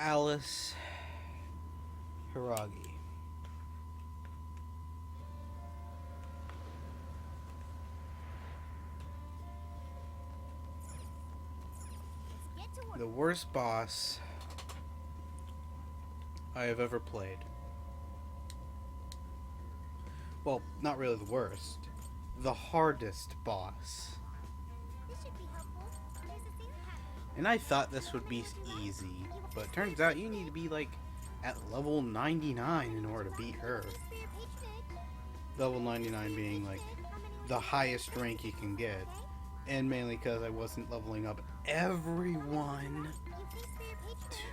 Alice Hiragi. The worst boss I have ever played. Well, not really the worst. The hardest boss. And I thought this would be easy, but it turns out you need to be like at level 99 in order to beat her. Level 99 being like the highest rank you can get. And mainly because I wasn't leveling up everyone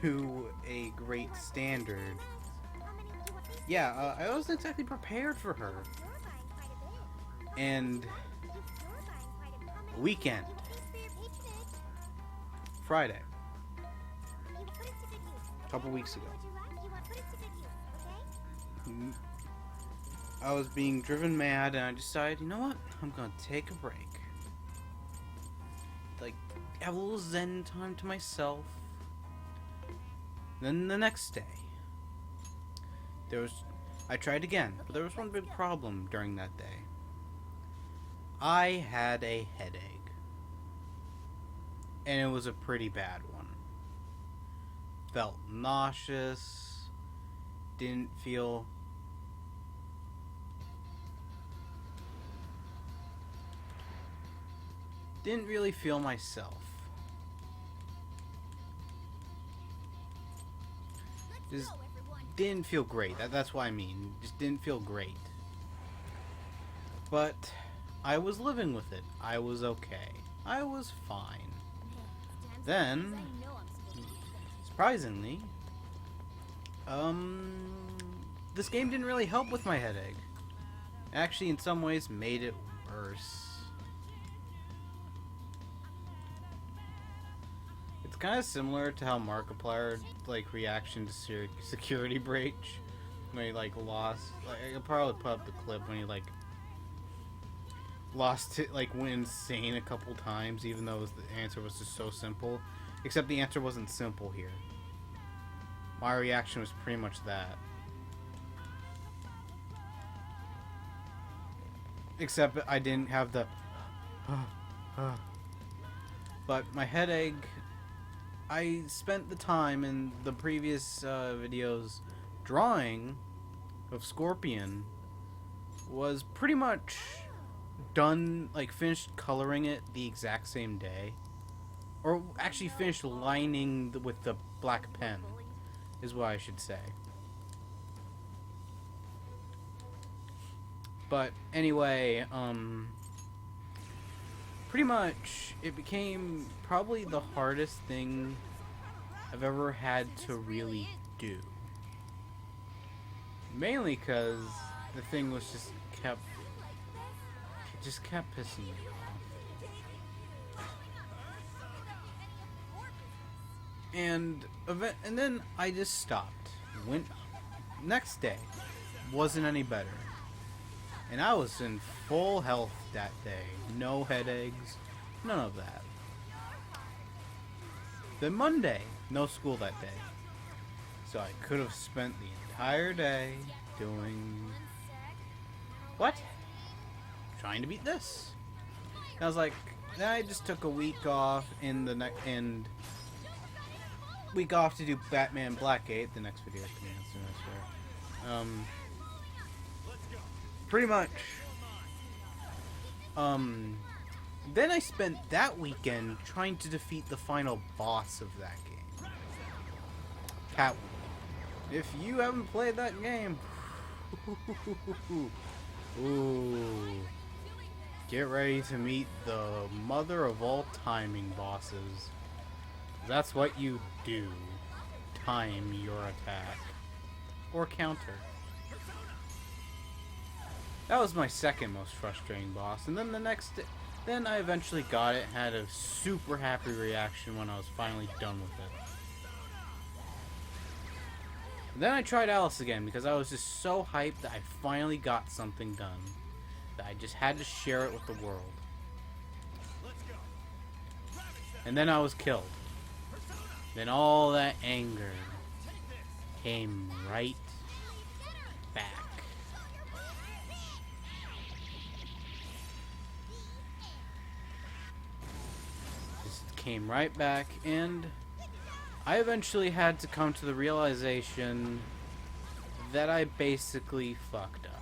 to a great standard. Yeah, I wasn't exactly prepared for her. And weekend. Friday. A couple weeks ago. I was being driven mad and I decided, you know what? I'm gonna take a break. Like, have a little zen time to myself. Then the next day, I tried again, but there was one big problem during that day. I had a headache. And it was a pretty bad one. Felt nauseous. Didn't really feel myself. Just didn't feel great. That's what I mean. Just didn't feel great. But I was living with it. I was okay. I was fine. Then, surprisingly, this game didn't really help with my headache. Actually, in some ways, made it worse. It's kind of similar to how Markiplier reaction to security breach when he lost. I could probably put up the clip when he lost it, went insane a couple times, even though the answer was just so simple. Except the answer wasn't simple here. My reaction was pretty much that. Except I didn't have the but my headache, I spent the time in the previous videos drawing of Scorpion, was pretty much done, finished coloring it the exact same day. Or actually finished lining with the black pen, is what I should say. But anyway, pretty much it became probably the hardest thing I've ever had to really do. Mainly because the thing was just kept pissing me off. And then I just stopped. Went next day, wasn't any better. And I was in full health that day. No headaches, none of that. Then Monday, no school that day. So I could have spent the entire day doing what? Trying to beat this. And I was like, then I just took a week off in the week off to do Batman Blackgate, the next video coming out soon, I swear. Pretty much. Then I spent that weekend trying to defeat the final boss of that game. Catwoman. If you haven't played that game, ooh, get ready to meet the mother of all timing bosses. That's what you do. Time your attack. Or counter. That was my second most frustrating boss. And then then I eventually got it, had a super happy reaction when I was finally done with it. And then I tried Alice again because I was just so hyped that I finally got something done. That I just had to share it with the world. And then I was killed. Then all that anger came right back. Just came right back, and I eventually had to come to the realization that I basically fucked up.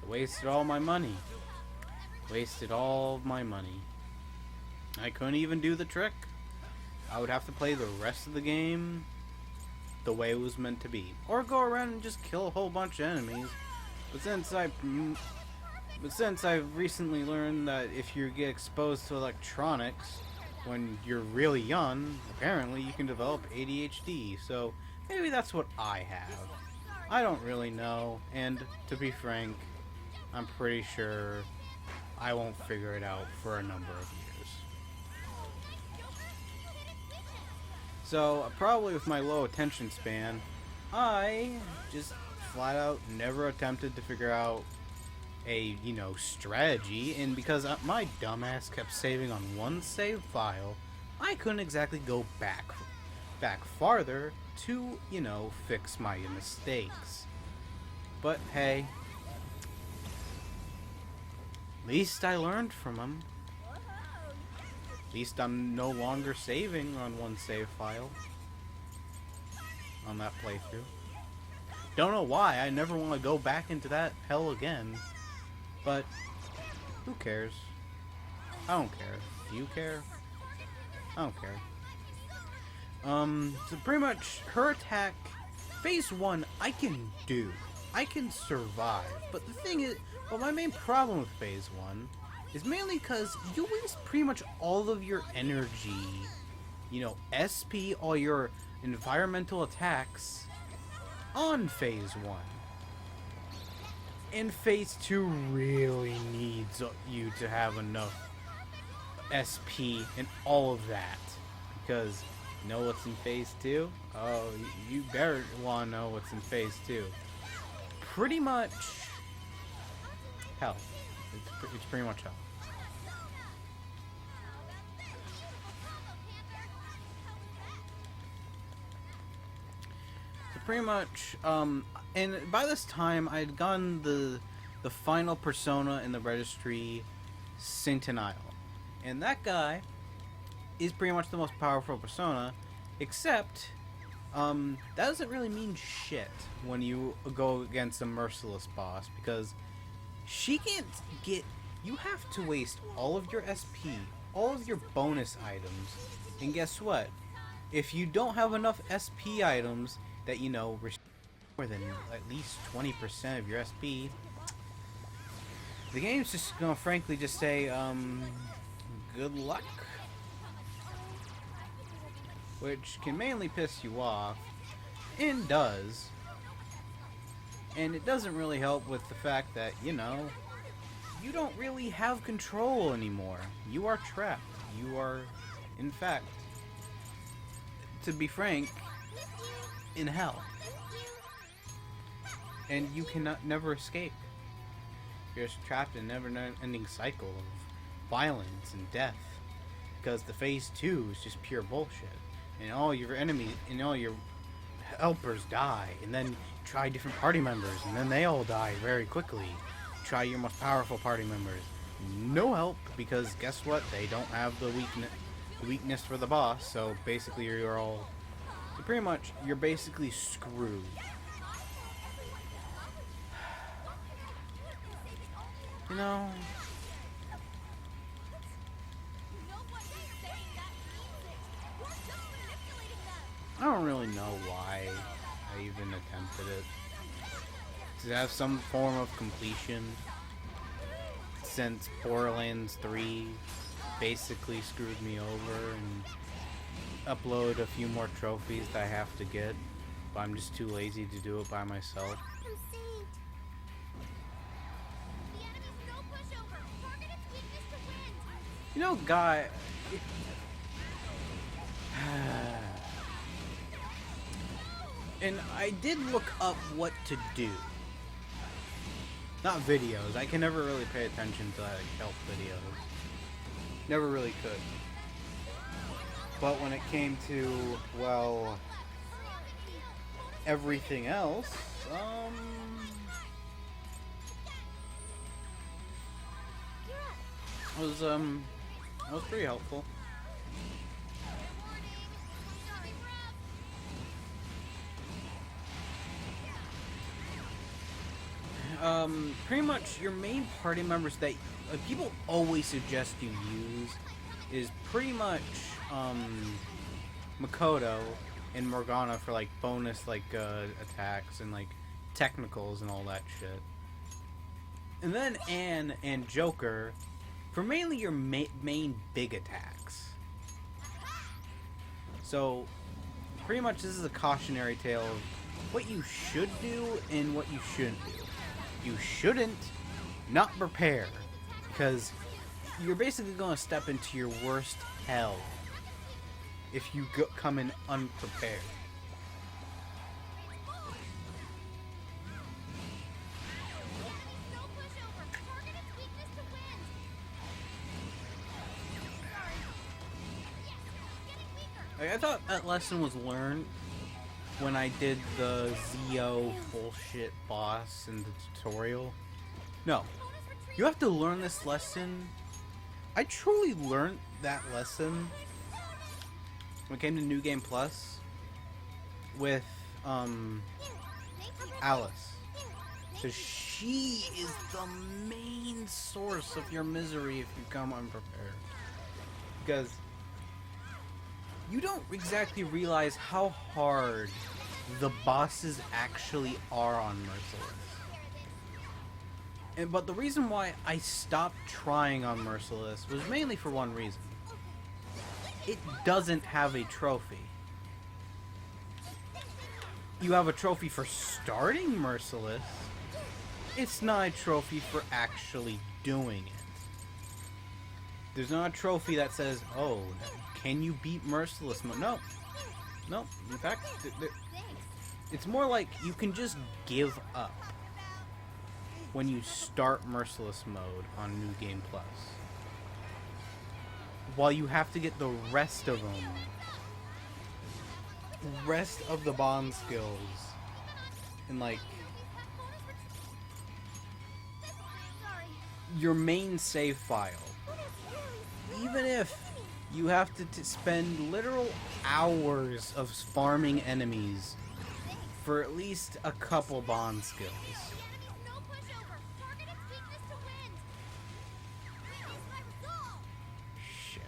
I wasted all my money. Wasted all of my money. I couldn't even do the trick. I would have to play the rest of the game the way it was meant to be, or go around and just kill a whole bunch of enemies. But since I've recently learned that if you get exposed to electronics when you're really young, apparently you can develop ADHD. So maybe that's what I have. I don't really know, and to be frank, I'm pretty sure I won't figure it out for a number of years. So, probably with my low attention span, I just flat out never attempted to figure out a, strategy, and because my dumbass kept saving on one save file, I couldn't exactly go back farther to, fix my mistakes. But hey, at least I learned from them. At least I'm no longer saving on one save file on that playthrough. Don't know why, I never want to go back into that hell again. But who cares? I don't care. Do you care? I don't care. So pretty much her attack, phase 1, I can do. I can survive. But the thing is, my main problem with phase 1 is mainly because you waste pretty much all of your energy, SP, all your environmental attacks on phase 1. And phase 2 really needs you to have enough SP and all of that. Because you know what's in phase 2? Oh, you better want to know what's in phase 2. Pretty much hell. It's pretty much hell. So pretty much, and by this time I'd gotten the final persona in the registry, Centennial. And that guy is pretty much the most powerful persona, except that doesn't really mean shit when you go against a merciless boss, because she can't get... You have to waste all of your SP, all of your bonus items, and guess what? If you don't have enough SP items that, restore more than at least 20% of your SP, the game's just gonna frankly just say, good luck. Which can mainly piss you off, and does. And it doesn't really help with the fact that, you don't really have control anymore. You are trapped. You are, in fact, to be frank, in hell. And you cannot never escape. You're just trapped in a never-ending cycle of violence and death. Because the phase 2 is just pure bullshit. And all your enemies and all your helpers die, and then try different party members, and then they all die very quickly. Try your most powerful party members. No help, because guess what? They don't have the weakness for the boss, so basically you're basically screwed. I don't really know why I even attempted it. To have some form of completion, since Borderlands 3 basically screwed me over, and upload a few more trophies that I have to get, but I'm just too lazy to do it by myself. Guy... And I did look up what to do. Not videos. I can never really pay attention to help videos. Never really could. But when it came to, everything else, was pretty helpful. Pretty much your main party members that people always suggest you use is pretty much Makoto and Morgana for like bonus attacks and like technicals and all that shit. And then Anne and Joker for mainly your main big attacks. So pretty much this is a cautionary tale of what you should do and what you shouldn't do. You shouldn't not prepare, because you're basically going to step into your worst hell if you come in unprepared. I thought that lesson was learned when I did the Zio bullshit boss in the tutorial. No. You have to learn this lesson. I truly learned that lesson when it came to New Game Plus with Alice. Because she is the main source of your misery if you come unprepared. Because you don't exactly realize how hard the bosses actually are on Merciless. But the reason why I stopped trying on Merciless was mainly for one reason. It doesn't have a trophy. You have a trophy for starting Merciless. It's not a trophy for actually doing it. There's not a trophy that says, oh, can you beat Merciless mode? No. No. In fact, it's more like you can just give up when you start Merciless mode on New Game Plus, while you have to get the rest of them, rest of the bond skills, and like your main save file. Even if you have to spend literal hours of farming enemies for at least a couple bond skills. Shit.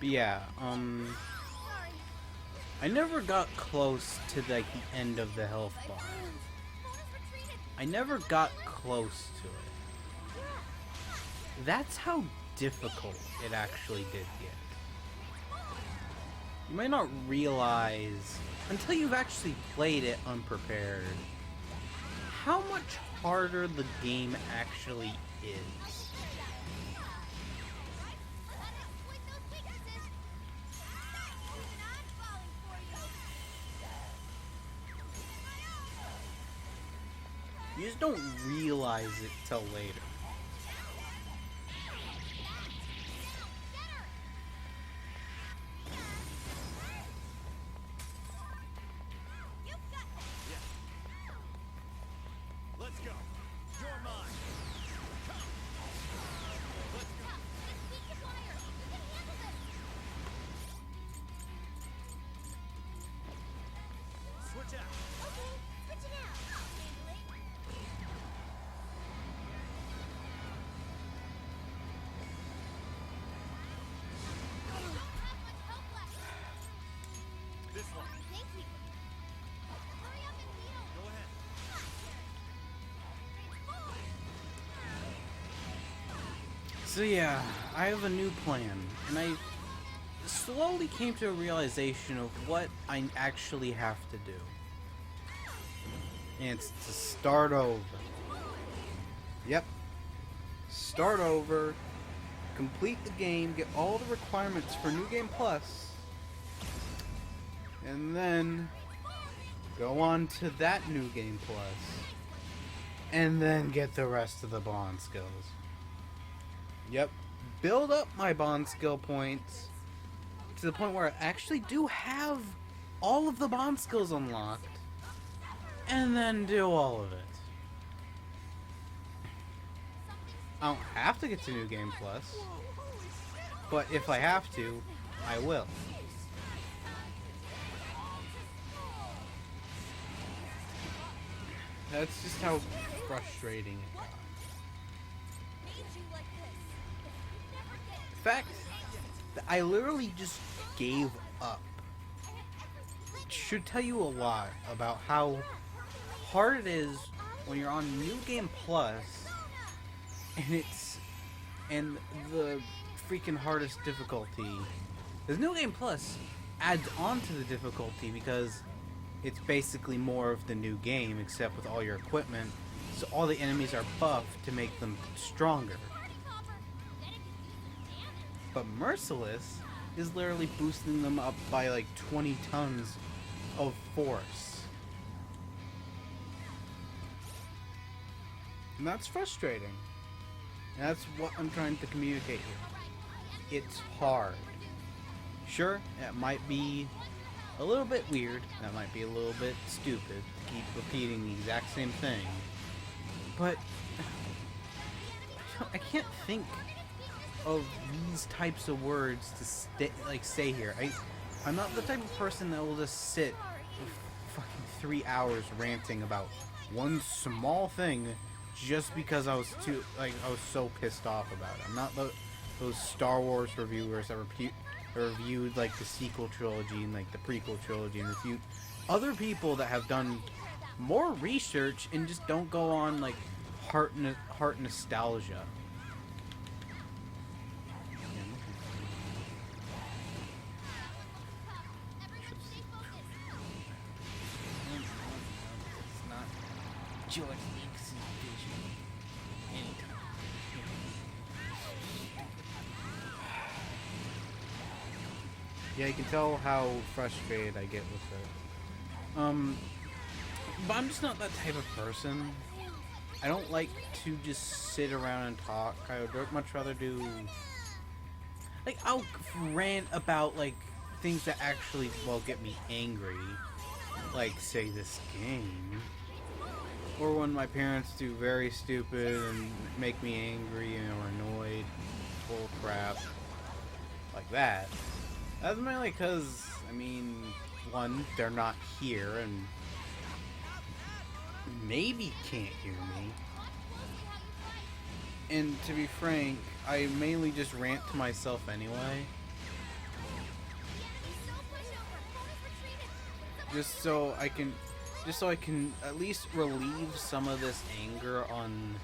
But yeah, I never got close to like the end of the health bar. I never got close to it. That's how difficult it actually did get. You might not realize, until you've actually played it unprepared, how much harder the game actually is. You just don't realize it till later. Let's go. You're mine. Come. Let's go. Switch out. Okay, switching out. This one. Thank you. Hurry up and heal. Go ahead. So yeah, I have a new plan, and I slowly came to a realization of what I actually have to do. And it's to start over. Yep. Start over, complete the game, get all the requirements for New Game Plus, and then go on to that New Game Plus, and then get the rest of the bond skills. Yep. Build up my bond skill points to the point where I actually do have all of the bond skills unlocked, and then do all of it. I don't have to get to New Game Plus, but if I have to, I will. That's just how frustrating it got. The fact that I literally just gave up should tell you a lot about how hard it is when you're on New Game Plus and the freaking hardest difficulty. Because New Game Plus adds on to the difficulty because it's basically more of the new game except with all your equipment, so all the enemies are buffed to make them stronger. But Merciless is literally boosting them up by like 20 tons of force. And that's frustrating. And that's what I'm trying to communicate here. It's hard. Sure, it might be a little bit weird, that might be a little bit stupid to keep repeating the exact same thing, but I can't think of these types of words to say here. I'm not the type of person that will just sit for fucking 3 hours ranting about one small thing just because I was so pissed off about it. I'm not those Star Wars reviewers that reviewed like the sequel trilogy and like the prequel trilogy and refute other people that have done more research and just don't go on like heart nostalgia. It's not George Lucas's vision anytime. Yeah, you can tell how frustrated I get with it. But I'm just not that type of person. I don't like to just sit around and talk. I would much rather do... Like, I'll rant about, like, things that actually, well, get me angry. Like, say, this game. Or when my parents do very stupid and make me angry or annoyed. Bull crap. Like that. That's mainly because, I mean, one, they're not here and maybe can't hear me. And to be frank, I mainly just rant to myself anyway. Just so I can at least relieve some of this anger on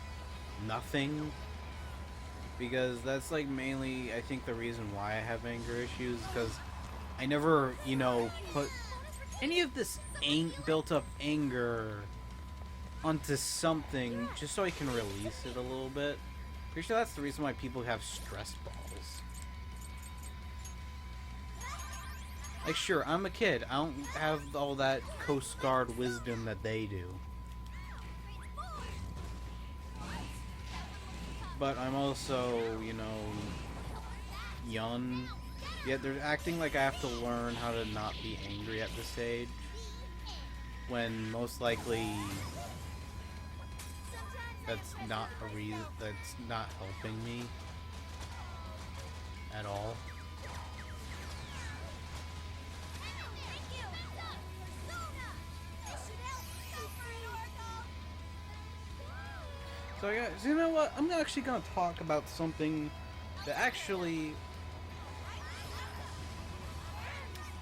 nothing. Because that's like mainly, I think, the reason why I have anger issues, because I never, you know, put any of this built up anger onto something just so I can release it a little bit. Pretty sure that's the reason why people have stress balls. Like, sure, I'm a kid. I don't have all that Coast Guard wisdom that they do. But I'm also, you know, young. Yet they're acting like I have to learn how to not be angry at this age. When most likely that's not a reason, that's not helping me at all. So guys, you know what? I'm actually gonna talk about something that actually,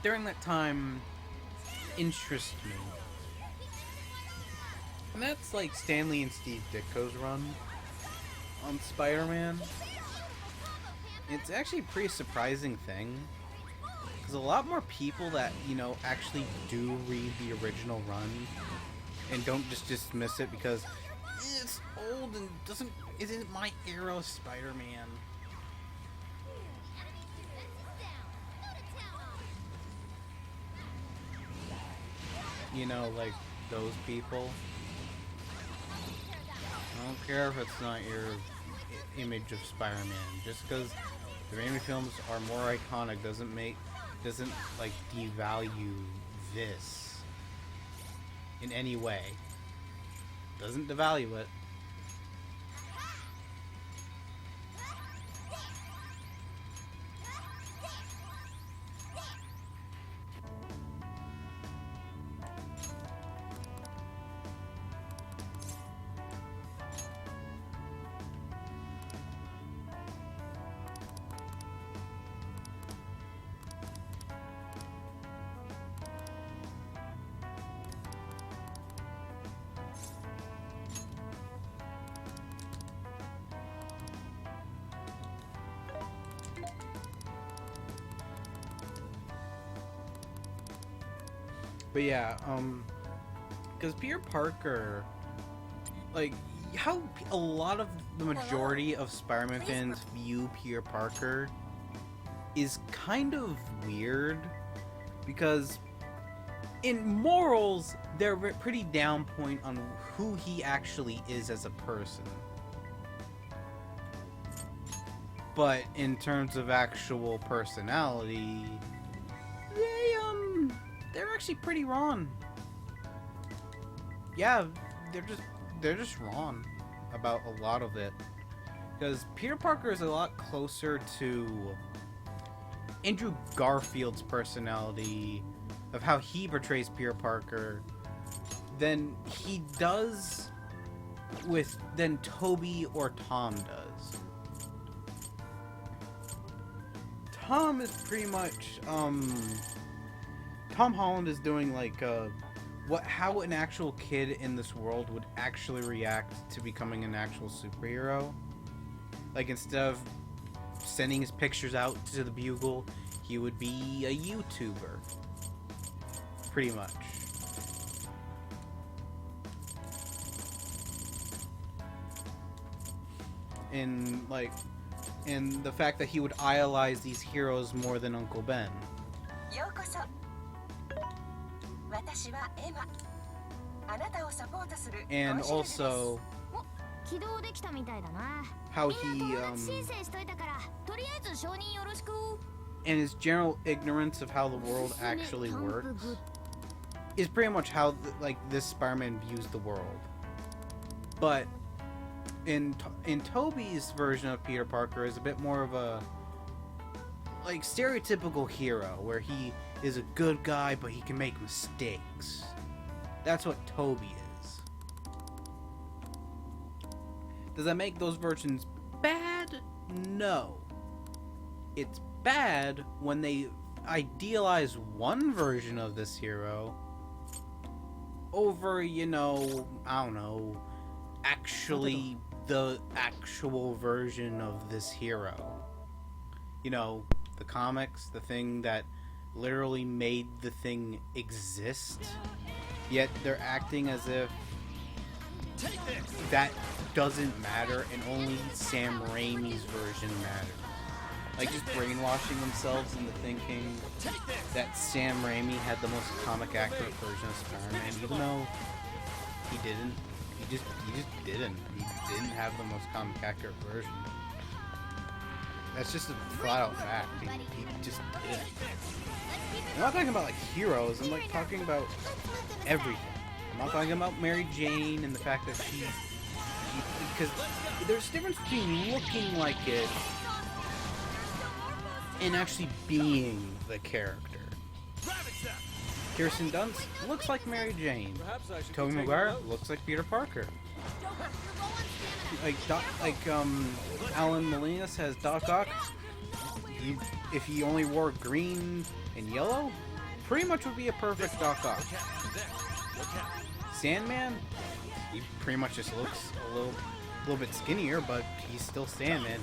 during that time, interests me. And that's like Stanley and Steve Ditko's run on Spider-Man. it's actually a pretty surprising thing. Because a lot more people that, you know, actually do read the original run and don't just dismiss it because it's old and isn't my era of Spider-Man. You know, like those people. I don't care if it's not your image of Spider-Man. Just because the Raimi films are more iconic doesn't like devalue this in any way. Doesn't devalue it. But yeah, because Peter Parker, like, how a lot of the majority of Spider-Man fans view Peter Parker is kind of weird, because in morals, they're pretty down point on who he actually is as a person. But in terms of actual personality, they're actually pretty wrong. Yeah, they're just wrong about a lot of it. Because Peter Parker is a lot closer to Andrew Garfield's personality of how he portrays Peter Parker than he does than Toby or Tom does. Tom is pretty much Tom Holland is doing like how an actual kid in this world would actually react to becoming an actual superhero. Like, instead of sending his pictures out to the Bugle, he would be a YouTuber. Pretty much. And the fact that he would idolize these heroes more than Uncle Ben. And also how he and his general ignorance of how the world actually works is pretty much how this Spider-Man views the world. But in Tobey's version of Peter Parker is a bit more of a stereotypical hero, where he is a good guy but he can make mistakes. That's what Tobey is. Does that make those versions bad? No. It's bad when they idealize one version of this hero over, I don't know, actually the actual version of this hero. The comics, the thing that literally made the thing exist, yet they're acting as if that doesn't matter and only Sam Raimi's version matters. Like, just brainwashing themselves into thinking that Sam Raimi had the most comic accurate version of Spider-Man, even though he didn't. He just didn't. He didn't have the most comic accurate version. That's just a flat out fact. He just didn't. I'm not talking about heroes. I'm talking about everything. I'm not talking about Mary Jane and the fact that she because there's a difference between looking like it and actually being the character. Kirsten Dunst looks like Mary Jane. Tobey Maguire looks like Peter Parker. Alan Molinas has Doc Ock. If he only wore green and yellow, pretty much would be a perfect Doc Ock. Sandman, he pretty much just looks a little bit skinnier, but he's still Sandman.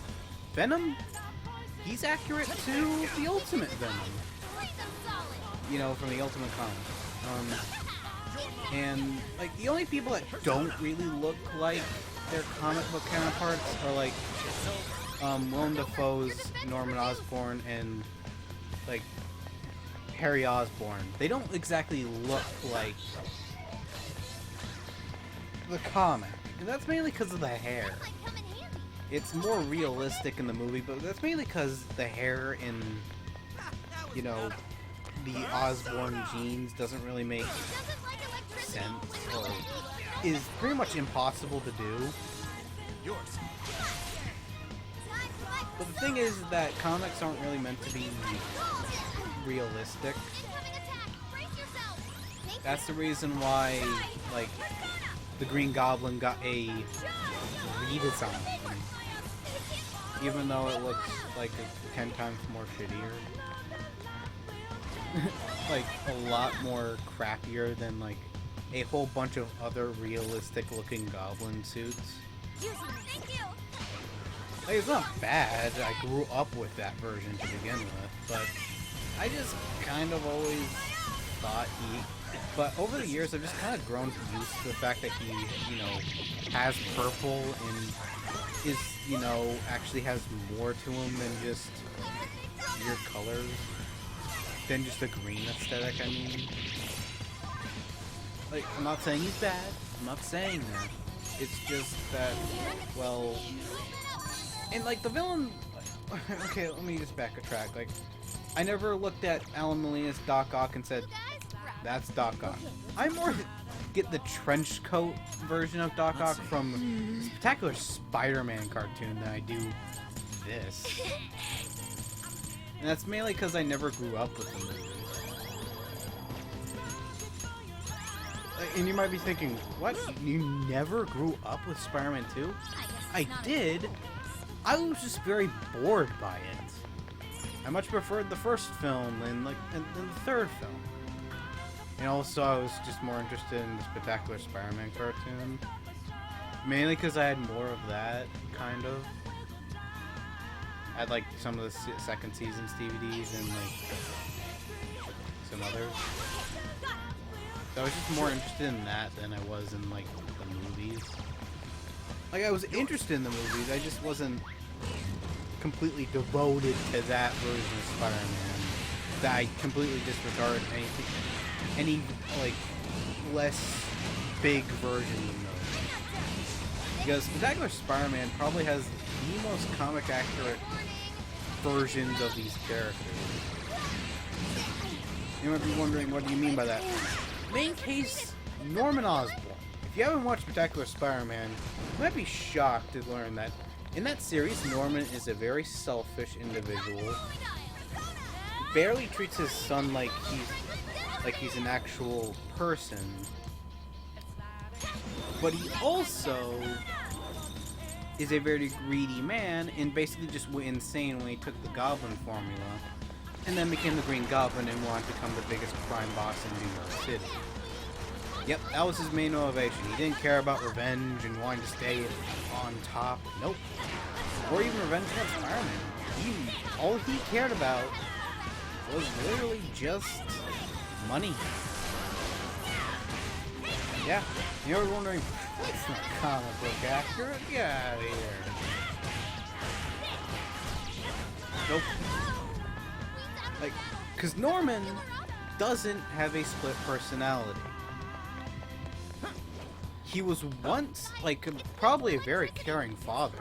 Venom, he's accurate to the Ultimate Venom. You know, from the Ultimate Comics. And, like, the only people that don't really look like their comic book counterparts are, like, Willem Dafoe's Norman Osborn and, like, Harry Osborn. They don't exactly look like the comic. And that's mainly because of the hair. It's more realistic in the movie, but that's mainly because the hair in, you know, the Osborn genes doesn't really make sense, or is pretty much impossible to do. But the thing is that comics aren't really meant to be realistic. That's the reason why, like, the Green Goblin got a redesign, even though it looks like 10 times more shittier. Like, a lot more crappier than, like, a whole bunch of other realistic looking goblin suits. Like, it's not bad. I grew up with that version to begin with, but I just kind of always thought he... But over the years, I've just kind of grown used to the fact that he, you know, has purple and is, you know, actually has more to him than just weird colors. Than just a green aesthetic, I mean. Like, I'm not saying he's bad. I'm not saying that. It's just that, well... And, like, the villain... Okay, let me just backtrack. Like, I never looked at Alan Molina's Doc Ock and said, that's Doc Ock. I more get the trench coat version of Doc Ock from the Spectacular Spider-Man cartoon than I do this. And that's mainly because I never grew up with the movie. And you might be thinking, what? You never grew up with Spider-Man 2? I did. I was just very bored by it. I much preferred the first film than the third film. And also, I was just more interested in the Spectacular Spider-Man cartoon. Mainly because I had more of that, kind of. I had, like, some of the second season's DVDs and, like, some others. So I was just more interested in that than I was in, like, the movies. Like, I was interested in the movies, I just wasn't completely devoted to that version of Spider-Man. That I completely disregarded any, like, less big version than those. Because Spectacular Spider-Man probably has the most comic accurate versions of these characters. You might be wondering, what do you mean by that? Main case, Norman Osborn. If you haven't watched Spectacular Spider-Man, you might be shocked to learn that in that series, Norman is a very selfish individual. He barely treats his son like he's an actual person. But he also is a very greedy man and basically just went insane when he took the Goblin formula and then became the Green Goblin and wanted to become the biggest crime boss in New York City. Yep, that was his main motivation. He didn't care about revenge and wanting to stay on top. Nope. Or even revenge against Spider-Man. All he cared about was literally just money. Yeah, you're wondering, that's not comic book accurate. Get out of here. Nope. Like, because Norman doesn't have a split personality. He was once, like, probably a very caring father.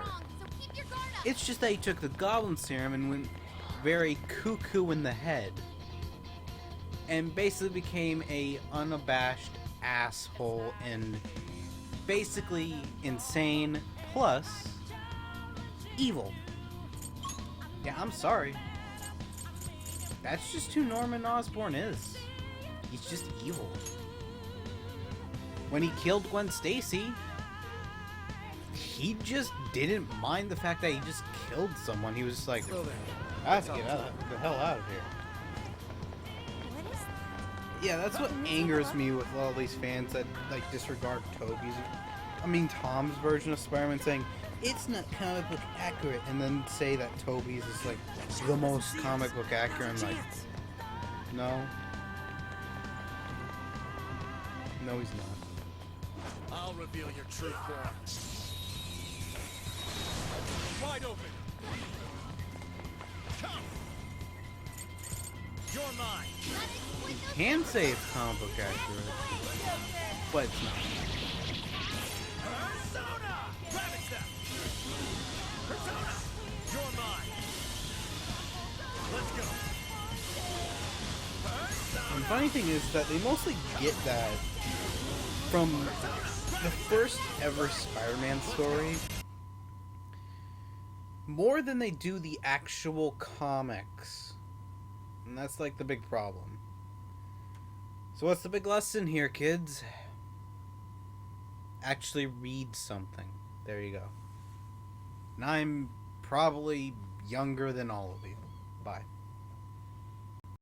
It's just that he took the Goblin Serum and went very cuckoo in the head. And basically became a unabashed asshole and basically insane plus evil. Yeah, I'm sorry. That's just who Norman Osborn is. He's just evil. When he killed Gwen Stacy, he just didn't mind the fact that he just killed someone. He was just like, I have to get the hell out of here. Yeah, that's what angers me with all these fans that, like, disregard Tom's version of Spider-Man, saying, it's not comic book accurate, and then say that Toby's is like the most comic book accurate. I'm like, no. No, he's not. I'll reveal your true form. Wide open. Come. You're mine. You can say it's comic book accurate, but it's not. Persona! Rabbit step! Persona! You're mine. Let's go. And the funny thing is that they mostly get that from the first ever Spider-Man story more than they do the actual comics. And that's like the big problem. So what's the big lesson here, kids? Actually read something. There you go. And I'm probably younger than all of you. Bye.